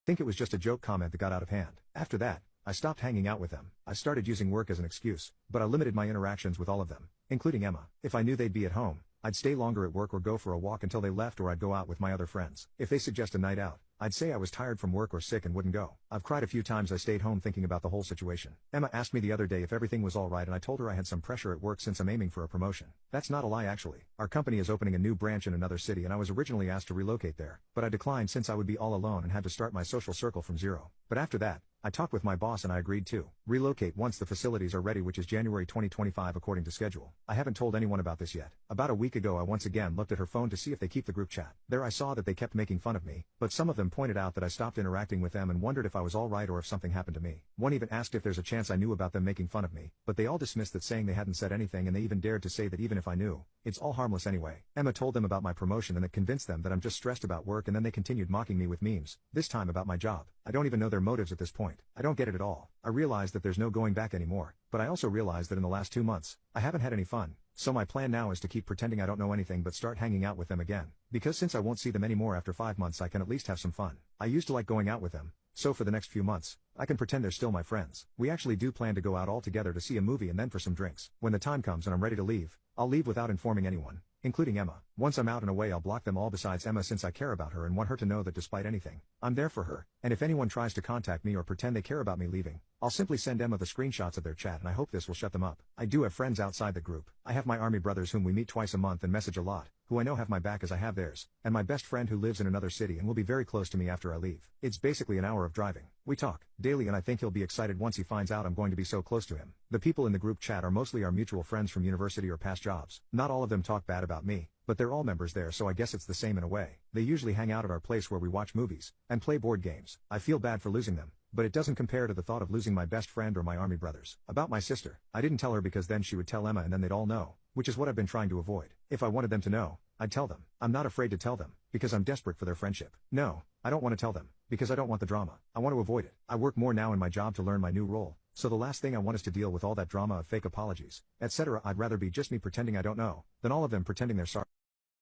think it was just a joke comment that got out of hand. After that, I stopped hanging out with them. I started using work as an excuse, but I limited my interactions with all of them, including Emma. If I knew they'd be at home, I'd stay longer at work or go for a walk until they left, or I'd go out with my other friends. If they suggest a night out, I'd say I was tired from work or sick and wouldn't go. I've cried a few times. I stayed home thinking about the whole situation. Emma asked me the other day if everything was alright, and I told her I had some pressure at work since I'm aiming for a promotion. That's not a lie actually. Our company is opening a new branch in another city and I was originally asked to relocate there, but I declined since I would be all alone and had to start my social circle from zero. But after that, I talked with my boss and I agreed to relocate once the facilities are ready, which is January 2025 according to schedule. I haven't told anyone about this yet. About a week ago I once again looked at her phone to see if they keep the group chat. There I saw that they kept making fun of me, but some of them pointed out that I stopped interacting with them and wondered if I was alright or if something happened to me. One even asked if there's a chance I knew about them making fun of me, but they all dismissed that, saying they hadn't said anything, and they even dared to say that even if I knew, it's all harmless anyway. Emma told them about my promotion and it convinced them that I'm just stressed about work, and then they continued mocking me with memes, this time about my job. I don't even know their motives at this point. I don't get it at all. I realize that there's no going back anymore, but I also realize that in the last 2 months, I haven't had any fun. So my plan now is to keep pretending I don't know anything but start hanging out with them again. Because since I won't see them anymore after 5 months, I can at least have some fun. I used to like going out with them, so for the next few months, I can pretend they're still my friends. We actually do plan to go out all together to see a movie and then for some drinks. When the time comes and I'm ready to leave, I'll leave without informing anyone, including Emma. Once I'm out and away, I'll block them all besides Emma, since I care about her and want her to know that despite anything, I'm there for her. And if anyone tries to contact me or pretend they care about me leaving, I'll simply send Emma the screenshots of their chat, and I hope this will shut them up. I do have friends outside the group. I have my army brothers whom we meet twice a month and message a lot, who I know have my back as I have theirs, and my best friend who lives in another city and will be very close to me after I leave. It's basically an hour of driving. We talk daily and I think he'll be excited once he finds out I'm going to be so close to him. The people in the group chat are mostly our mutual friends from university or past jobs. Not all of them talk bad about me, but they're all members there, so I guess it's the same in a way. They usually hang out at our place where we watch movies and play board games. I feel bad for losing them, but it doesn't compare to the thought of losing my best friend or my army brothers. About my sister, I didn't tell her because then she would tell Emma and then they'd all know, which is what I've been trying to avoid. If I wanted them to know, I'd tell them. I'm not afraid to tell them, because I'm desperate for their friendship. No, I don't want to tell them, because I don't want the drama. I want to avoid it. I work more now in my job to learn my new role, so the last thing I want is to deal with all that drama of fake apologies, etc. I'd rather be just me pretending I don't know, than all of them pretending they're sorry.